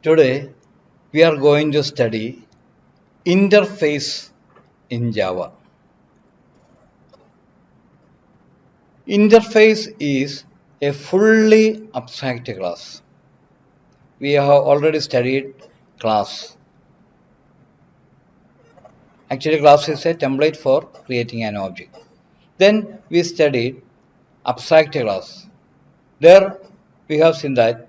Today we are going to study interface in Java. Interface is a fully abstract class. We have already studied class. Actually, class is a template for creating an object. Then we studied abstract class. There we have seen that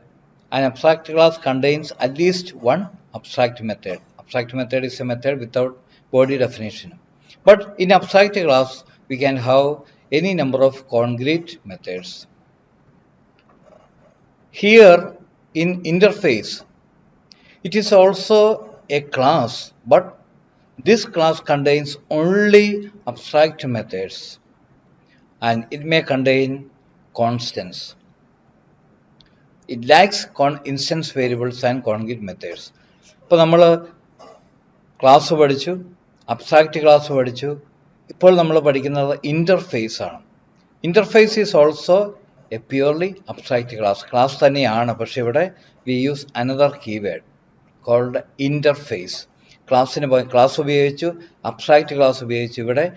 an abstract class contains at least one abstract method. Abstract method is a method without body definition. But in abstract class, we can have any number of concrete methods. Here in interface, it is also a class, but this class contains only abstract methods and it may contain constants. It lacks instance variables and concrete methods. ഇപ്പോൾ നമ്മൾ class പഠിച്ചു, abstract class പഠിച്ചു. ഇപ്പോൾ നമ്മൾ പഠിക്കുന്നത് interface ആണ്. Interface is also a purely abstract class. Class തന്നെയാണ്, പക്ഷേ ഇവിടെ we use another keyword called interface. Class ഉപയോഗിച്ചു, അബ്സ്ട്രാക്റ്റ് ക്ലാസ് ഉപയോഗിച്ചു. ഇവിടെ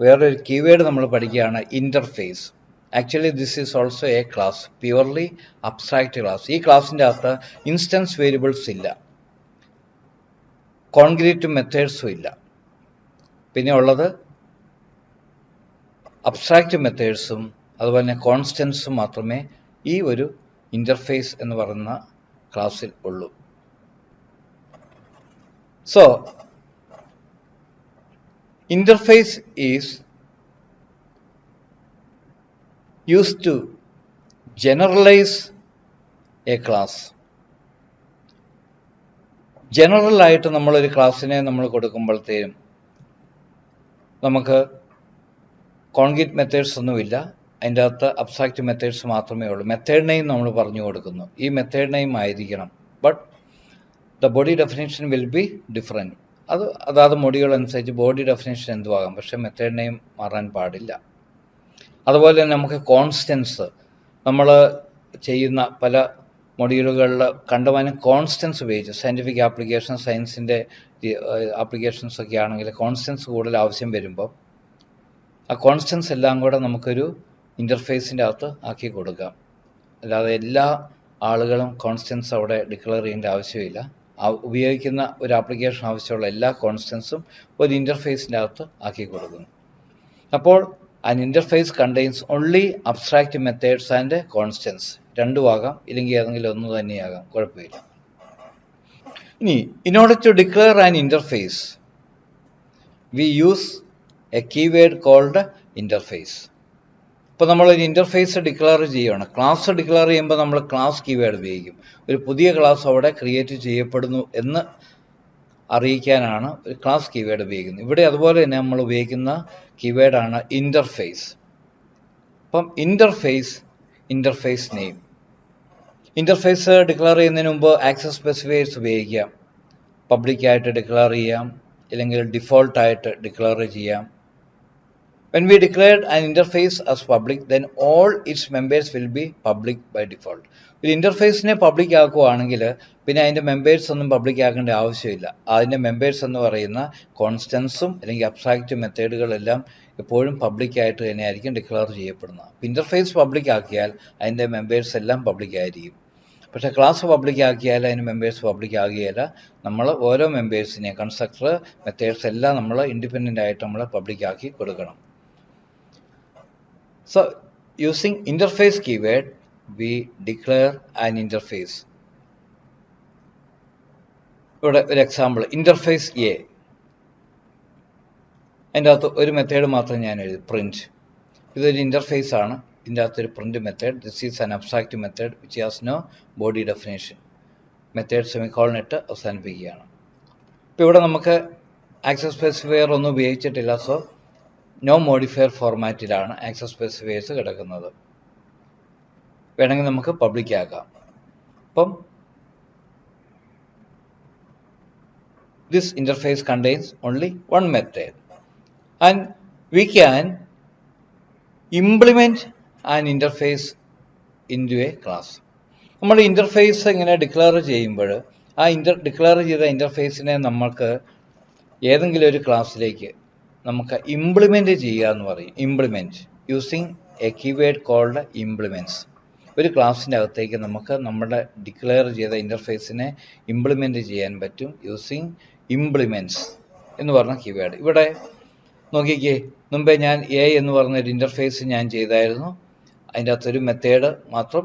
വേറൊരു കീവേഡ് നമ്മൾ പഠിക്കുകയാണ്, interface. Actually this is also a class, purely abstract class. ഈ ക്ലാസ്സിൻ്റെ അകത്ത് ഇൻസ്റ്റൻസ് വേരിയബിൾസ് ഇല്ല, കോൺക്രീറ്റ് മെത്തേഡ്സും ഇല്ല. പിന്നെ ഉള്ളത് അബ്സ്ട്രാക്റ്റ് മെത്തേഡ്സും അതുപോലെ തന്നെ കോൺസ്റ്റൻസും മാത്രമേ ഈ ഒരു ഇൻ്റർഫേസ് എന്ന് പറയുന്ന ക്ലാസ്സിൽ ഉള്ളൂ. So interface is used to generalize a class. General ആയിട്ട് നമ്മളൊരു ക്ലാസ്സിനെ നമ്മൾ കൊടുക്കുമ്പോഴത്തേനും നമുക്ക് കോൺക്രീറ്റ് മെത്തേഡ്സ് ഒന്നുമില്ല, അതിൻ്റെ അകത്ത് അബ്സ്ട്രാക്റ്റ് മെത്തേഡ്സ് മാത്രമേ ഉള്ളൂ. മെത്തേഡ് നെയിം നമ്മൾ പറഞ്ഞു കൊടുക്കുന്നു, ഈ മെത്തേഡ് നെയിം ആയിരിക്കണം. But the body definition will be different. അതാത് മൊഡ്യൂളനുസരിച്ച് ബോഡി ഡെഫിനേഷൻ എന്തുവാകാം, പക്ഷേ മെത്തേഡ് നെയിം മാറാൻ പാടില്ല. അതുപോലെ തന്നെ നമുക്ക് കോൺസ്റ്റൻസ്, നമ്മൾ ചെയ്യുന്ന പല മൊഡ്യൂളുകളിൽ കണ്ടുവാനും കോൺസ്റ്റൻസ് ഉപയോഗിച്ച് സയൻറ്റിഫിക് ആപ്ലിക്കേഷൻ, സയൻസിൻ്റെ ആപ്ലിക്കേഷൻസ് ഒക്കെ ആണെങ്കിൽ കോൺസ്റ്റൻസ് കൂടുതൽ ആവശ്യം വരുമ്പോൾ ആ കോൺസ്റ്റൻസ് എല്ലാം കൂടെ നമുക്കൊരു ഇൻ്റർഫേസിൻ്റെ അകത്ത് ആക്കി കൊടുക്കാം. അല്ലാതെ എല്ലാ ആളുകളും കോൺസ്റ്റൻസ് അവിടെ ഡിക്ലെയർ ചെയ്യേണ്ട ആവശ്യമില്ല. ഉപയോഗിക്കുന്ന ഒരു ആപ്ലിക്കേഷൻ ആവശ്യമുള്ള എല്ലാ കോൺസ്റ്റൻസും ഒരു ഇൻ്റർഫേസിൻ്റെ അകത്ത് ആക്കി കൊടുക്കുന്നു. അപ്പോൾ an interface contains only abstract methods and constants. രണ്ടും ആകാം, ഇല്ലെങ്കിൽ ഏതെങ്കിലും ഒന്ന് തന്നെയാകാം, കുഴപ്പമില്ല. ഇനി in order to declare an interface, we use a keyword called interface. ഇപ്പോൾ നമ്മളൊരു ഇൻ്റർഫേസ് ഡിക്ലെയർ ചെയ്യുകയാണ്. ക്ലാസ് ഡിക്ലെയർ ചെയ്യുമ്പോൾ നമ്മൾ ക്ലാസ് കീവേഡ് ഉപയോഗിക്കും. ഒരു പുതിയ ക്ലാസ് അവിടെ ക്രിയേറ്റ് ചെയ്യപ്പെടുന്നു എന്ന് അറിയിക്കാനാണ് ഒരു ക്ലാസ് കീവേഡ് ഉപയോഗിക്കുന്നത്. ഇവിടെ അതുപോലെ തന്നെ നമ്മൾ ഉപയോഗിക്കുന്ന കീവേഡാണ് ഇൻ്റർഫേസ്. അപ്പം ഇൻ്റർഫേസ് നെയിം. ഇൻ്റർഫേസ് ഡിക്ലെയർ ചെയ്യുന്നതിന് മുമ്പ് ആക്സസ് സ്പെസിഫയേഴ്സ് ഉപയോഗിക്കാം. പബ്ലിക്കായിട്ട് ഡിക്ലെയർ ചെയ്യാം, അല്ലെങ്കിൽ ഡിഫോൾട്ടായിട്ട് ഡിക്ലെയർ ചെയ്യാം. When we declared an interface as public, then all its members will be public by default. ഒരു ഇൻ്റർഫേസിനെ പബ്ലിക് ആക്കുകയാണെങ്കിൽ പിന്നെ അതിൻ്റെ മെമ്പേഴ്സ് ഒന്നും പബ്ലിക് ആക്കേണ്ട ആവശ്യമില്ല. അതിൻ്റെ മെമ്പേഴ്സ് എന്ന് പറയുന്ന കോൺസ്റ്റൻസും അല്ലെങ്കിൽ അബ്സ്ട്രാക്റ്റ് മെത്തേഡുകളെല്ലാം എപ്പോഴും പബ്ലിക്കായിട്ട് തന്നെയായിരിക്കും ഡിക്ലെയർ ചെയ്യപ്പെടുന്നത്. ഇൻ്റർഫേസ് പബ്ലിക് ആക്കിയാൽ അതിൻ്റെ മെമ്പേഴ്സ് എല്ലാം പബ്ലിക് ആയിരിക്കും. പക്ഷേ ക്ലാസ് പബ്ലിക് ആക്കിയാൽ അതിന് മെമ്പേഴ്സ് പബ്ലിക് ആകുകയില്ല. നമ്മൾ ഓരോ മെമ്പേഴ്സിനെ കൺസ്ട്രക്ടർ മെത്തേഡ്സ് എല്ലാം നമ്മൾ ഇൻഡിപെൻഡൻ്റ് ആയിട്ട് നമ്മൾ പബ്ലിക് ആക്കി കൊടുക്കണം. So using interface keyword, we declare an interface. ഇവിടെ ഒരു എക്സാമ്പിൾ, ഇൻ്റർഫേസ് എ. അതിൻ്റെ അകത്ത് ഒരു മെത്തേഡ് മാത്രം ഞാൻ എഴുതി, പ്രിൻറ്റ്. ഇതൊരു ഇൻ്റർഫേസ് ആണ്. ഇതിൻ്റെ അകത്തൊരു print method. This is an abstract method which has no body definition. Method സെമിക്കോളനിട്ട് അവസാനിപ്പിക്കുകയാണ്. ഇപ്പോൾ ഇവിടെ നമുക്ക് ആക്സസ് സ്പെസിഫയർ ഒന്നും ഉപയോഗിച്ചിട്ടില്ല. സോ നോ മോഡിഫയർ ഫോർമാറ്റിലാണ് ആക്സസ് സ്പെസിഫയേഴ്സ് കിടക്കുന്നത്. വേണമെങ്കിൽ നമുക്ക് പബ്ലിക് ആക്കാം. അപ്പം this interface contains only one method and we can implement an interface into a class. നമ്മൾ ഇൻ്റർഫേസ് ഇങ്ങനെ ഡിക്ലെയർ ചെയ്യുമ്പോൾ ആ ഡിക്ലെയർ ചെയ്ത ഇൻ്റർഫേസിനെ നമുക്ക് ഏതെങ്കിലും ഒരു ക്ലാസ്സിലേക്ക് നമുക്ക് ഇംപ്ലിമെൻ്റ് ചെയ്യുക എന്ന് പറയും. Implement using a keyword called implements. ഒരു ക്ലാസ്സിൻ്റെ അകത്തേക്ക് നമുക്ക് നമ്മുടെ ഡിക്ലെയർ ചെയ്ത ഇൻ്റർഫേസിനെ ഇംപ്ലിമെൻ്റ് ചെയ്യാൻ പറ്റും യൂസിങ് ഇംപ്ലിമെൻറ്റ്സ് എന്ന് പറഞ്ഞ കീവേഡ്. ഇവിടെ നോക്കിക്കേ, മുമ്പേ ഞാൻ എ എന്ന് പറഞ്ഞൊരു ഇൻ്റർഫേസ് ഞാൻ ചെയ്തായിരുന്നു. അതിൻ്റെ അകത്തൊരു മെത്തേഡ് മാത്രം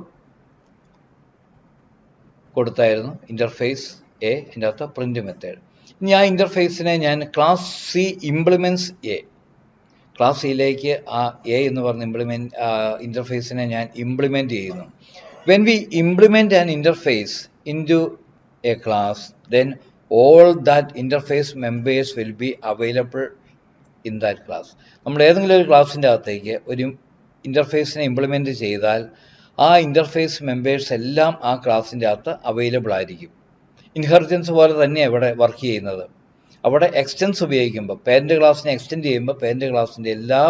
കൊടുത്തായിരുന്നു, ഇൻ്റർഫേസ് എ, അതിൻ്റെ അകത്ത് പ്രിൻ്റ് മെത്തേഡ്. ഇനി ആ ഇൻ്റർഫേസിനെ ഞാൻ class C implements A, class സിയിലേക്ക് ആ എ എന്ന് പറഞ്ഞ ഇൻ്റർഫേസിനെ ഞാൻ ഇംപ്ലിമെൻ്റ് ചെയ്യുന്നു. When we implement an interface into a class, then all that interface members will be available in that class. നമ്മൾ ഏതെങ്കിലും ഒരു ക്ലാസ്സിൻ്റെ അകത്തേക്ക് ഒരു ഇൻ്റർഫേസിനെ ഇംപ്ലിമെൻറ്റ് ചെയ്താൽ ആ ഇൻ്റർഫേസ് മെമ്പേഴ്സ് എല്ലാം ആ ക്ലാസ്സിൻ്റെ അകത്ത് അവൈലബിൾ ആയിരിക്കും. ഇൻഹെറിറ്റൻസ് പോലെ തന്നെയാണ് ഇവിടെ വർക്ക് ചെയ്യുന്നത്. അവിടെ എക്സ്റ്റൻസ് ഉപയോഗിക്കുമ്പോൾ പേരൻ്റ് ക്ലാസ്സിനെ എക്സ്റ്റെൻഡ് ചെയ്യുമ്പോൾ പേരൻ്റ് ക്ലാസ്സിൻ്റെ എല്ലാ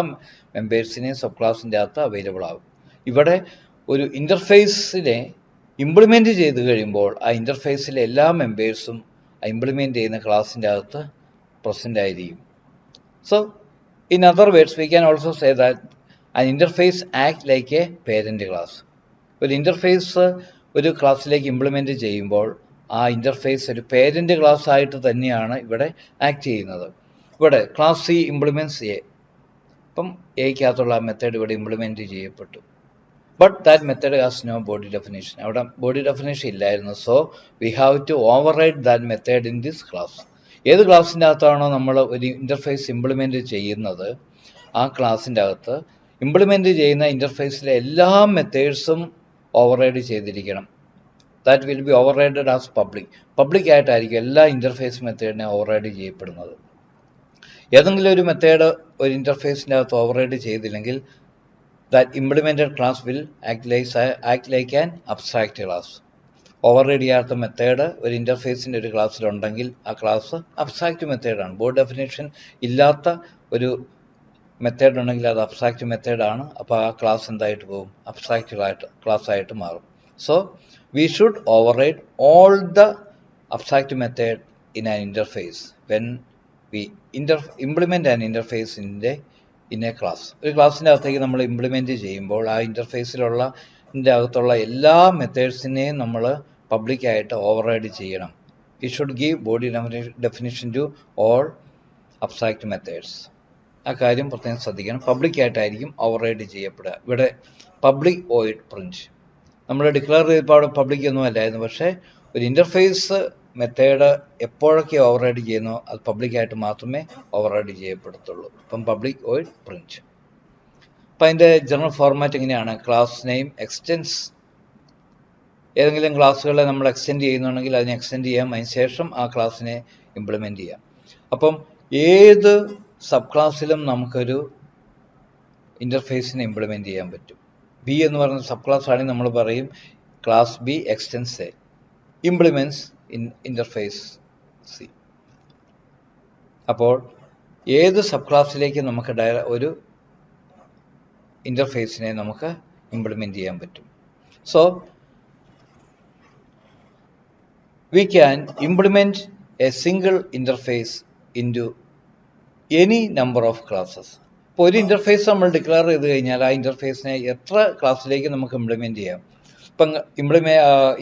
മെമ്പേഴ്സിനെയും സബ് ക്ലാസ്സിൻ്റെ അകത്ത് അവൈലബിൾ ആകും. ഇവിടെ ഒരു ഇൻ്റർഫേസിനെ ഇംപ്ലിമെൻറ്റ് ചെയ്ത് കഴിയുമ്പോൾ ആ ഇൻ്റർഫേസിലെ എല്ലാ മെമ്പേഴ്സും ഇംപ്ലിമെൻറ്റ് ചെയ്യുന്ന ക്ലാസ്സിൻ്റെ അകത്ത് പ്രസൻ്റ് ആയിരിക്കും. So in other words V can also say that an interface act like A parent class. ഒരു ഇൻ്റർഫേസ് ഒരു ക്ലാസ്സിലേക്ക് ഇംപ്ലിമെൻറ്റ് ചെയ്യുമ്പോൾ ആ ഇൻ്റർഫേസ് ഒരു പേരൻ്റ് ക്ലാസ് ആയിട്ട് തന്നെയാണ് ഇവിടെ ആക്ട് ചെയ്യുന്നത്. ഇവിടെ ക്ലാസ് സി ഇംപ്ലിമെൻറ്റ്സ് എ, അപ്പം എക്കകത്തുള്ള ആ മെത്തേഡ് ഇവിടെ ഇംപ്ലിമെൻറ്റ് ചെയ്യപ്പെട്ടു. But that method has no body definition. അവിടെ ബോഡി ഡെഫിനേഷൻ ഇല്ലായിരുന്നു. So we have to override that method in this class. ഏത് ക്ലാസ്സിൻ്റെ അകത്താണോ നമ്മൾ ഒരു ഇൻ്റർഫേസ് ഇംപ്ലിമെൻറ്റ് ചെയ്യുന്നത്, ആ ക്ലാസ്സിൻ്റെ അകത്ത് ഇംപ്ലിമെൻറ്റ് ചെയ്യുന്ന ഇൻ്റർഫേസിലെ എല്ലാ മെത്തേഡ്സും ഓവർറൈഡ് ചെയ്തിരിക്കണം. That will be overridden as public ആയിട്ടായിരിക്കും എല്ലാ ഇൻ്റർഫേസ് മെത്തേഡിനെ ഓവർറൈഡ് ചെയ്യപ്പെടുന്നത്. ഏതെങ്കിലും ഒരു മെത്തേഡ് ഒരു ഇൻ്റർഫേസിൻ്റെ അകത്ത് ഓവർറൈഡ് ചെയ്തില്ലെങ്കിൽ that implemented class will act like an abstract class. Override ചെയ്യാത്ത മെത്തേഡ് ഒരു ഇൻ്റർഫേസിൻ്റെ ഒരു ക്ലാസ്സിലുണ്ടെങ്കിൽ ആ ക്ലാസ് അബ്സ്ട്രാക്റ്റ് മെത്തേഡാണ്. ബോർഡ് ഡെഫിനേഷൻ ഇല്ലാത്ത ഒരു മെത്തേഡ് ഉണ്ടെങ്കിൽ അത് അബ്സ്ട്രാക്റ്റ് മെത്തേഡാണ്. അപ്പോൾ ആ ക്ലാസ് എന്തായിട്ട് പോകും? അബ്സ്ട്രാക്റ്റ് ക്ലാസ് ആയിട്ട് മാറും. So we should override all the abstract method in an interface when we implement an interface in A class. ഒരു ക്ലാസ്സിൻ്റെ അകത്തേക്ക് നമ്മൾ ഇംപ്ലിമെൻറ്റ് ചെയ്യുമ്പോൾ ആ ഇൻ്റർഫേസിലുള്ള അകത്തുള്ള എല്ലാ മെത്തേഡ്സിനെയും നമ്മൾ പബ്ലിക്കായിട്ട് ഓവർറൈഡ് ചെയ്യണം. We should give body definition to all abstract methods. ആ കാര്യം പ്രത്യേകം ശ്രദ്ധിക്കണം. പബ്ലിക്കായിട്ടായിരിക്കും ഓവർറൈഡ് ചെയ്യപ്പെടുക. ഇവിടെ പബ്ലിക് വോയിഡ് പ്രിൻറ്റ് നമ്മൾ ഡിക്ലെയർ ചെയ്തപ്പോൾ അവിടെ പബ്ലിക് ഒന്നും അല്ലായിരുന്നു. പക്ഷേ ഒരു ഇൻ്റർഫേസ് മെത്തേഡ് എപ്പോഴൊക്കെ ഓവർറൈഡ് ചെയ്യുന്നോ അത് പബ്ലിക്കായിട്ട് മാത്രമേ ഓവർറൈഡ് ചെയ്യപ്പെടത്തുള്ളൂ. ഇപ്പം പബ്ലിക് വോയിഡ് പ്രിൻറ്റ്. അപ്പം അതിൻ്റെ ജനറൽ ഫോർമാറ്റ് എങ്ങനെയാണ്? Class name extends. ഏതെങ്കിലും ക്ലാസ്സുകളെ നമ്മൾ എക്സ്റ്റെൻഡ് ചെയ്യുന്നുണ്ടെങ്കിൽ അതിനെ എക്സ്റ്റെൻഡ് ചെയ്യാം. അതിന് ശേഷം ആ ക്ലാസ്സിനെ ഇംപ്ലിമെൻറ്റ് ചെയ്യാം. അപ്പം ഏത് സബ് ക്ലാസ്സിലും നമുക്കൊരു ഇൻ്റർഫേസിനെ ഇംപ്ലിമെൻറ്റ് ചെയ്യാൻ പറ്റും. ബി എന്ന് പറയുന്ന സബ് ക്ലാസ് ആണെങ്കിൽ നമ്മൾ പറയും class B extends A implements in interface C. അപ്പോൾ ഏത് സബ് ക്ലാസ്സിലേക്ക് നമുക്ക് ഒരു ഇൻ്റർഫേസിനെ നമുക്ക് ഇംപ്ലിമെൻറ്റ് ചെയ്യാൻ പറ്റും. So we can implement a single interface into any number of classes. ഇപ്പോൾ ഒരു ഇൻ്റർഫേസ് നമ്മൾ ഡിക്ലെയർ ചെയ്ത് കഴിഞ്ഞാൽ ആ ഇൻ്റർഫേസിനെ എത്ര ക്ലാസ്സിലേക്ക് നമുക്ക് ഇംപ്ലിമെൻറ്റ് ചെയ്യാം. ഇപ്പം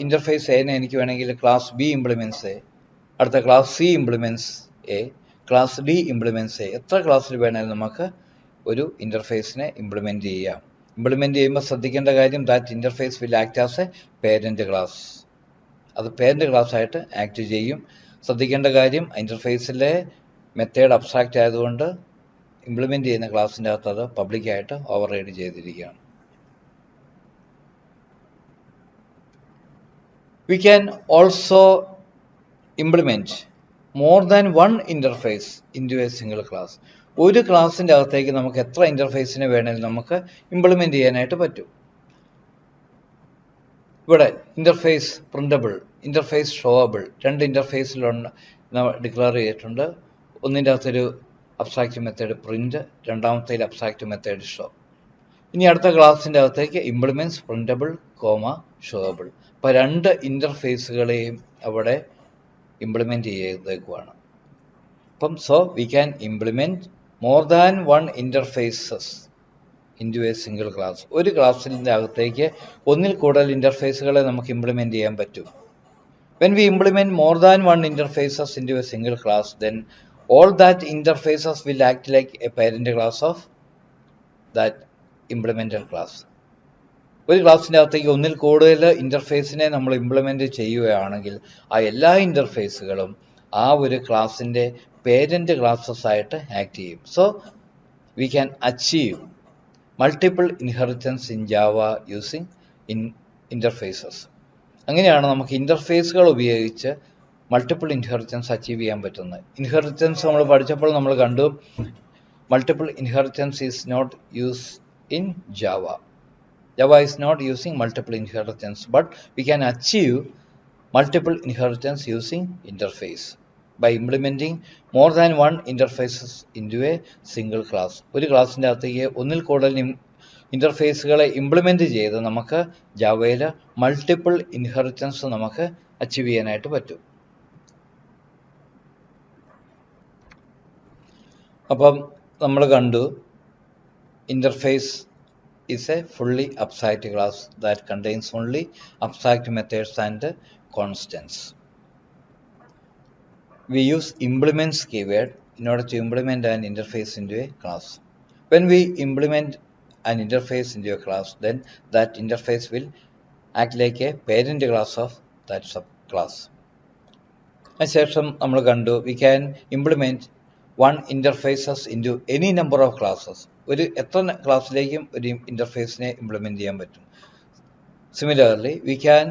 ഇൻ്റർഫേസ് എനെ എനിക്ക് വേണമെങ്കിൽ ക്ലാസ് ബി ഇംപ്ലിമെൻറ്റ്സ് എ, അടുത്ത class C implements A, class D implements A, എത്ര ക്ലാസ്സിൽ വേണമെങ്കിലും നമുക്ക് ഒരു ഇൻ്റർഫേസിനെ ഇംപ്ലിമെൻറ്റ് ചെയ്യാം. ഇംപ്ലിമെൻറ്റ് ചെയ്യുമ്പോൾ ശ്രദ്ധിക്കേണ്ട കാര്യം that interface will act as A parent class. അത് പേരൻ്റ് ക്ലാസ് ആയിട്ട് ആക്ട് ചെയ്യും. ശ്രദ്ധിക്കേണ്ട കാര്യം ഇൻ്റർഫേസിലെ മെത്തേഡ് അബ്സ്ട്രാക്റ്റ് ആയതുകൊണ്ട് ഇംപ്ലിമെൻറ്റ് ചെയ്യുന്ന ക്ലാസ്സിൻ്റെ അകത്ത് അത് പബ്ലിക്കായിട്ട് ഓവർറൈഡ് ചെയ്തിരിക്കുകയാണ്. We can also implement more than one interface into a single class. ഒരു ക്ലാസ്സിൻ്റെ അകത്തേക്ക് നമുക്ക് എത്ര ഇൻ്റർഫേസിനെ വേണമെങ്കിലും നമുക്ക് ഇംപ്ലിമെൻറ്റ് ചെയ്യാനായിട്ട് പറ്റും. ഇവിടെ ഇൻ്റർഫേസ് പ്രിൻ്റബിൾ, ഇൻ്റർഫേസ് ഷോവബിൾ, രണ്ട് ഇൻ്റർഫേസിലുണ്ട് ഡിക്ലെയർ ചെയ്തിട്ടുണ്ട്. ഒന്നിൻ്റെ അകത്തൊരു അബ്സ്ട്രാക്റ്റ് മെത്തേഡ് പ്രിൻ്റ്, രണ്ടാമത്തേൽ അബ്സ്ട്രാക്റ്റ് മെത്തേഡ് ഷോ. ഇനി അടുത്ത ക്ലാസ്സിൻ്റെ അകത്തേക്ക് ഇംപ്ലിമെൻറ്റ്സ് പ്രിൻ്റബിൾ, ഷോവബിൾ. അപ്പോൾ രണ്ട് ഇൻ്റർഫേസുകളെയും അവിടെ ഇംപ്ലിമെൻറ്റ് ചെയ്തേക്കുവാണ്. അപ്പം so we can implement more than one interfaces into a single class. ഒരു ക്ലാസ്സിൻ്റെ അകത്തേക്ക് ഒന്നിൽ കൂടുതൽ ഇൻ്റർഫേസുകളെ നമുക്ക് ഇംപ്ലിമെൻറ്റ് ചെയ്യാൻ പറ്റും. When we implement more than one interfaces into a single class, then all that interfaces will act like a parent class of that implemented class. ഒരു ക്ലാസ്സിൻ്റെ അകത്തേക്ക് ഒന്നിൽ കൂടുതൽ ഇൻ്റർഫേസിനെ നമ്മൾ ഇംപ്ലിമെൻറ്റ് ചെയ്യുകയാണെങ്കിൽ ആ എല്ലാ ഇൻ്റർഫേസുകളും ആ ഒരു ക്ലാസ്സിൻ്റെ പേരൻറ്റ് ക്ലാസ്സസ് ആയിട്ട് ആക്ട് ചെയ്യും. So we can achieve multiple inheritance in Java using interfaces. അങ്ങനെയാണ് നമുക്ക് ഇൻ്റർഫേസുകൾ ഉപയോഗിച്ച് മൾട്ടിപ്പിൾ ഇൻഹെറിറ്റൻസ് അച്ചീവ് ചെയ്യാൻ പറ്റുന്നത്. ഇൻഹെറിറ്റൻസ് നമ്മൾ പഠിച്ചപ്പോൾ നമ്മൾ കണ്ടു, multiple inheritance is not use in Java. Java is not using multiple inheritance, but we can achieve multiple inheritance using interface by implementing more than one interfaces into a single class. ഒരു ക്ലാസ്സിൻ്റെ അകത്തേക്ക് ഒന്നിൽ കൂടുതൽ ഇൻ്റർഫേസുകളെ implement ചെയ്ത് നമുക്ക് ജാവയിൽ multiple inheritance നമുക്ക് അച്ചീവ് ചെയ്യാനായിട്ട് പറ്റും. അപ്പം നമ്മൾ കണ്ടു, interface is a fully abstract class that contains only abstract methods and constants. We use implements keyword in order to implement an interface into a class. When we implement an interface into a class, then that interface will act like a parent class of that subclass. അതിനുശേഷം നമ്മൾ കണ്ടു, we can implement one interfaces into any number of classes. ഒരു എത്ര ക്ലാസ്സിലേക്കും ഒരു ഇൻ്റർഫേസിനെ implement ചെയ്യാൻ പറ്റും. Similarly V can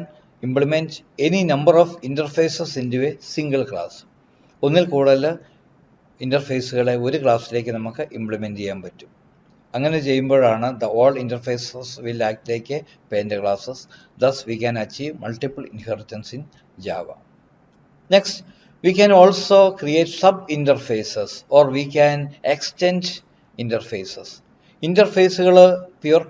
implement any number of interfaces into a single class. ഒന്നിൽ കൂടുതൽ ഇൻ്റർഫേസുകളെ ഒരു ക്ലാസ്സിലേക്ക് നമുക്ക് ഇംപ്ലിമെൻറ്റ് ചെയ്യാൻ പറ്റും. അങ്ങനെ ചെയ്യുമ്പോഴാണ് the all interfaces will act like a parent classes. Thus we can achieve multiple inheritance in Java. Next, we can also create sub-interfaces or we can extend interfaces. ഇൻ്റർഫേസുകൾ പ്യുവർ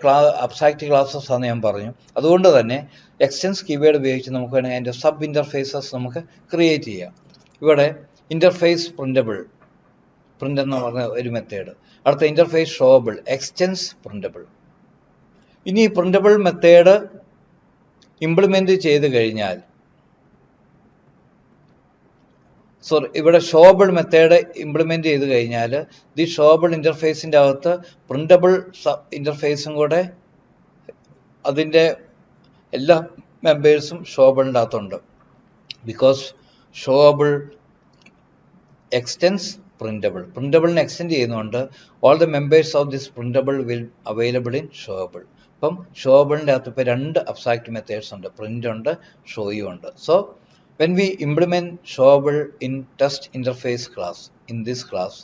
അബ്സ്ട്രാക്റ്റ് ക്ലാസ്സസ് ആണെന്ന് ഞാൻ പറഞ്ഞു. അതുകൊണ്ട് തന്നെ extends keyword ഉപയോഗിച്ച് നമുക്ക് വേണമെങ്കിൽ അതിൻ്റെ സബ് ഇൻ്റർഫേസസ് നമുക്ക് ക്രിയേറ്റ് ചെയ്യാം. ഇവിടെ ഇൻ്റർഫേസ് പ്രിൻ്റ് എന്ന് പറഞ്ഞ ഒരു മെത്തേഡ്, അടുത്ത ഇൻ്റർഫേസ് ഷോവബിൾ, എക്സ്റ്റെൻസ് പ്രിൻ്റബിൾ. ഇനി പ്രിൻ്റബിൾ മെത്തേഡ് ഇംപ്ലിമെൻറ്റ് ചെയ്ത് കഴിഞ്ഞാൽ, ഇവിടെ ഷോവബിൾ മെത്തേഡ് ഇംപ്ലിമെൻറ്റ് ചെയ്ത് കഴിഞ്ഞാൽ ദി ഷോവബിൾ ഇൻ്റർഫേസിൻ്റെ അകത്ത് പ്രിൻ്റബിൾ ഇൻ്റർഫേസും കൂടെ അതിൻ്റെ എല്ലാ മെമ്പേഴ്സും ഷോവബിളിൻ്റെ അകത്തുണ്ട്. ബിക്കോസ് ഷോവബിൾ എക്സ്റ്റെൻസ് പ്രിൻ്റബിൾ, പ്രിൻ്റബിളിനെ എക്സ്റ്റെൻഡ് ചെയ്യുന്നുണ്ട്. All the members of this printable will available in showable. അപ്പം ഷോവബിളിൻ്റെ അകത്ത് ഇപ്പോൾ രണ്ട് അബ്സ്ട്രാക്റ്റ് മെത്തേഡ്സ് ഉണ്ട്, പ്രിൻ്റ് ഉണ്ട്, ഷോയും ഉണ്ട്. So when we implement showable in test interface class, in this class,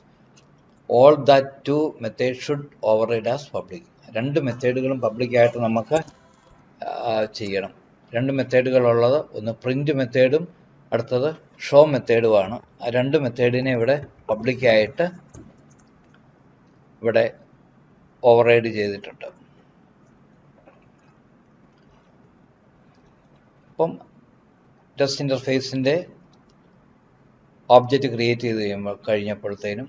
all that two methods should override as public. രണ്ട് മെത്തേഡുകളും പബ്ലിക്കായിട്ട് നമുക്ക് ചെയ്യണം. രണ്ട് മെത്തേഡുകളുള്ളത്, ഒന്ന് പ്രിൻ്റ് മെത്തേഡും അടുത്തത് ഷോ മെത്തേഡുമാണ്. ആ രണ്ട് മെത്തേഡിനെ ഇവിടെ പബ്ലിക്കായിട്ട് ഇവിടെ ഓവർറൈഡ് ചെയ്തിട്ടുണ്ട്. അപ്പം ടെസ്റ്റ് ഇൻ്റർഫേസിൻ്റെ ഓബ്ജക്റ്റ് ക്രിയേറ്റ് ചെയ്ത് കഴിഞ്ഞപ്പോഴത്തേനും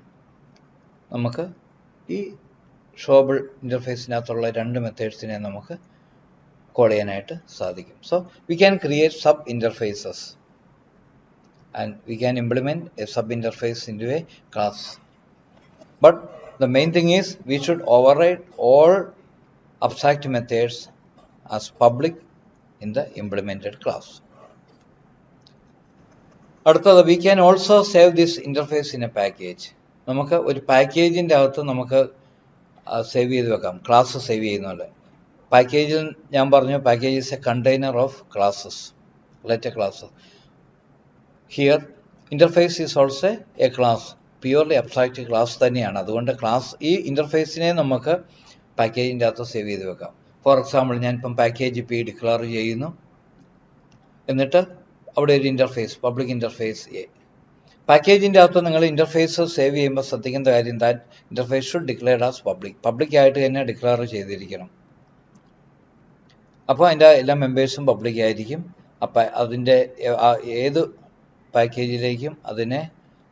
നമുക്ക് ഈ ഷോവബിൾ ഇൻ്റർഫേസിനകത്തുള്ള രണ്ട് മെത്തേഡ്സിനെ നമുക്ക് കോൾ ചെയ്യാനായിട്ട് സാധിക്കും. So we can create sub interfaces and we can implement a sub interface into a class. But the main thing is we should override all abstract methods as public in the implemented class. അടുത്തത്, we can also save this interface in a package. നമുക്ക് ഒരു പാക്കേജിൻ്റെ അകത്ത് നമുക്ക് save ചെയ്ത് വെക്കാം, class save ചെയ്യുന്ന പോലെ. പാക്കേജിൽ ഞാൻ പറഞ്ഞു, package is A container of classes, related classes. Here interface is also a class, purely abstract class തന്നെയാണ്. അതുകൊണ്ട് ഈ ഇൻ്റർഫേസിനെ നമുക്ക് പാക്കേജിൻ്റെ അകത്ത് സേവ് ചെയ്ത് വെക്കാം. ഫോർ എക്സാമ്പിൾ, ഞാനിപ്പം പാക്കേജ് പി ഡിക്ലെയർ ചെയ്യുന്നു, എന്നിട്ട് അവിടെ ഒരു ഇൻ്റർഫേസ്, പബ്ലിക് ഇൻ്റർഫേസ് എ. പാക്കേജിൻ്റെ അകത്ത് നിങ്ങൾ ഇൻ്റർഫേസ് സേവ് ചെയ്യുമ്പോൾ ശ്രദ്ധിക്കേണ്ട കാര്യം, that interface should declared as public, പബ്ലിക്കായിട്ട് തന്നെ ഡിക്ലെയർ ചെയ്തിരിക്കണം. അപ്പോൾ അതിൻ്റെ എല്ലാ മെമ്പേഴ്സും പബ്ലിക് ആയിരിക്കും. അപ്പം അതിൻ്റെ ഏത് പാക്കേജിലേക്കും അതിനെ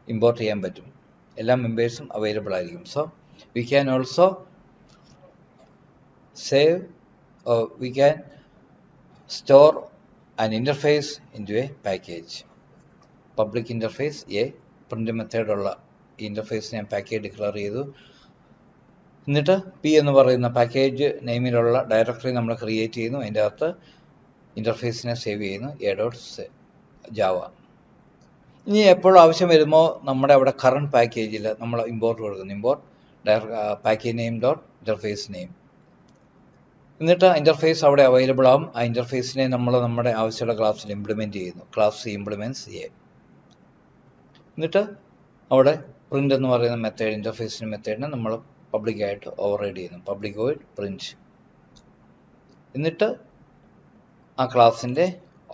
ഇമ്പോർട്ട് ചെയ്യാൻ പറ്റും. എല്ലാ മെമ്പേഴ്സും അവൈലബിൾ ആയിരിക്കും. So we can also save or we can store an interface into a package. Public interface a print method ഉള്ള interface ഞാൻ പാക്കേജ് ഡിക്ലെയർ ചെയ്തു. എന്നിട്ട് പി എന്ന് പറയുന്ന പാക്കേജ് നെയിമിലുള്ള ഡയറക്ടറി നമ്മൾ ക്രിയേറ്റ് ചെയ്യുന്നു. അതിൻ്റെ അകത്ത് ഇൻ്റർഫേസിനെ സേവ് ചെയ്യുന്നു a.java. ഇനി എപ്പോഴും ആവശ്യം വരുമ്പോൾ നമ്മുടെ അവിടെ കറണ്ട് പാക്കേജിൽ നമ്മൾ ഇമ്പോർട്ട് കൊടുക്കുന്നു. Import package name dot interface name. എന്നിട്ട് ഇൻ്റർഫേസ് അവിടെ അവൈലബിൾ ആവും. ആ ഇൻ്റർഫേസിനെ നമ്മൾ നമ്മുടെ ആവശ്യമുള്ള ക്ലാസ്സിൽ ഇംപ്ലിമെൻറ്റ് ചെയ്യുന്നു. Class implements A. എന്നിട്ട് അവിടെ പ്രിൻ്റ് എന്ന് പറയുന്ന മെത്തേഡ്, ഇൻ്റർഫേസിൻ്റെ മെത്തേഡിനെ നമ്മൾ പബ്ലിക്കായിട്ട് ഓവർറൈഡ് ചെയ്യുന്നു. Public void print. എന്നിട്ട് ആ ക്ലാസ്സിൻ്റെ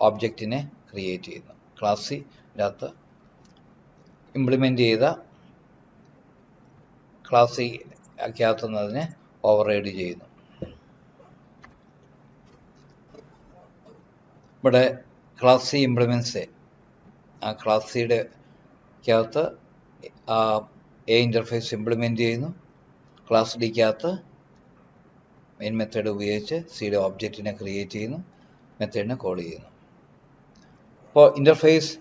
ഓബ്ജക്റ്റിനെ ക്രിയേറ്റ് ചെയ്യുന്നു. ക്ലാസ്സിൻ്റെ അകത്ത് ഇംപ്ലിമെൻറ്റ് ചെയ്ത ക്ലാസ്സിനകത്തുനിന്നതിനെ ഓവർറൈഡ് ചെയ്യുന്നു. ഇവിടെ ക്ലാസ് സി ഇംപ്ലിമെൻറ്റ്സ് ആ ക്ലാസ് സിയുടെ അകത്ത് എ ഇൻ്റർഫേസ് ഇംപ്ലിമെൻറ്റ് ചെയ്യുന്നു. ക്ലാസ് ഡിക്കകത്ത് മെയിൻ മെത്തേഡ് ഉപയോഗിച്ച് സിയുടെ ഓബ്ജക്റ്റിനെ ക്രിയേറ്റ് ചെയ്യുന്നു. മെത്തേഡിനെ കോൾ ചെയ്യുന്നു. അപ്പോൾ ഇൻ്റർഫേസ്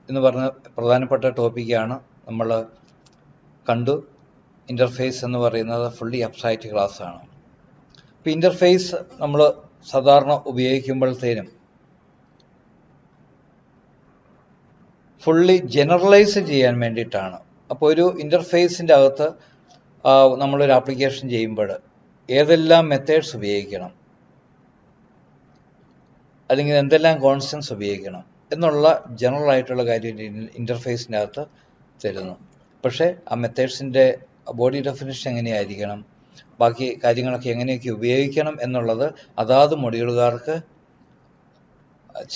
എന്ന് പറഞ്ഞ പ്രധാനപ്പെട്ട ടോപ്പിക്കാണ് നമ്മൾ കണ്ടു. ഇൻ്റർഫേസ് എന്ന് പറയുന്നത് ഫുള്ളി അബ്സ്ട്രാക്റ്റ് ക്ലാസ് ആണ്. ഇപ്പോൾ ഇൻ്റർഫേസ് നമ്മൾ സാധാരണ ഉപയോഗിക്കുമ്പോഴത്തേനും ഫുള്ളി ജനറലൈസ് ചെയ്യാൻ വേണ്ടിയിട്ടാണ്. അപ്പോൾ ഒരു ഇൻ്റർഫേസിൻ്റെ അകത്ത് നമ്മളൊരു ആപ്ലിക്കേഷൻ ചെയ്യുമ്പോൾ ഏതെല്ലാം മെത്തേഡ്സ് ഉപയോഗിക്കണം, അല്ലെങ്കിൽ എന്തെല്ലാം കോൺസ്റ്റൻസ് ഉപയോഗിക്കണം എന്നുള്ള ജനറൽ ആയിട്ടുള്ള കാര്യം ഇൻ്റർഫേസിൻ്റെ അകത്ത് തരുന്നു. പക്ഷേ ആ മെത്തേഡ്സിൻ്റെ ബോഡി ഡെഫിനിഷൻ എങ്ങനെയായിരിക്കണം, ബാക്കി കാര്യങ്ങളൊക്കെ എങ്ങനെയൊക്കെ ഉപയോഗിക്കണം എന്നുള്ളത് അതാത് മൊഡ്യൂളുകാർക്ക്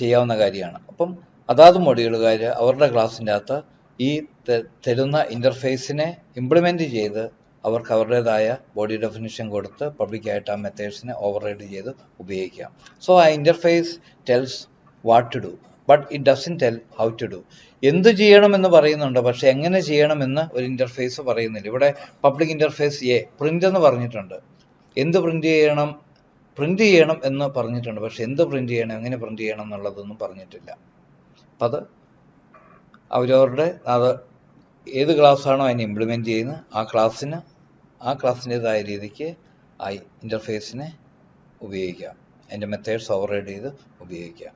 ചെയ്യാവുന്ന കാര്യമാണ്. അപ്പം അതാത് മൊഡ്യൂളുകാർ അവരുടെ ക്ലാസ്സിൻ്റെ അകത്ത് ഈ തരുന്ന ഇൻ്റർഫേസിനെ ഇംപ്ലിമെൻറ്റ് ചെയ്ത് അവർക്ക് അവരുടേതായ ബോഡി ഡെഫിനിഷൻ കൊടുത്ത് പബ്ലിക്കായിട്ട് ആ മെത്തേഡ്സിനെ ഓവർറൈഡ് ചെയ്ത് ഉപയോഗിക്കാം. സോ ആ interface tells what to do, but it doesn't tell how to do. എന്ത് ചെയ്യണമെന്ന് പറയുന്നുണ്ട്, പക്ഷേ എങ്ങനെ ചെയ്യണമെന്ന് ഒരു ഇൻ്റർഫേസ് പറയുന്നില്ല. ഇവിടെ പബ്ലിക് ഇൻ്റർഫേസ് എ പ്രിൻ്റ് എന്ന് പറഞ്ഞിട്ടുണ്ട്. എന്ത് പ്രിൻ്റ് ചെയ്യണം എന്ന് പറഞ്ഞിട്ടുണ്ട്. പക്ഷേ എന്ത് പ്രിൻ്റ് ചെയ്യണം, എങ്ങനെ പ്രിൻ്റ് ചെയ്യണം എന്നുള്ളതൊന്നും പറഞ്ഞിട്ടില്ല. അപ്പം അത് അവരവരുടെ ഏത് ക്ലാസ്സാണോ അതിനെ ഇംപ്ലിമെൻറ്റ് ചെയ്യുന്നത് ആ ക്ലാസ്സിൻ്റേതായ രീതിക്ക് ആ ഇൻ്റർഫേസിനെ ഉപയോഗിക്കാം. അതിൻ്റെ മെത്തേഡ്സ് ഓവർറൈഡ് ചെയ്ത് ഉപയോഗിക്കാം.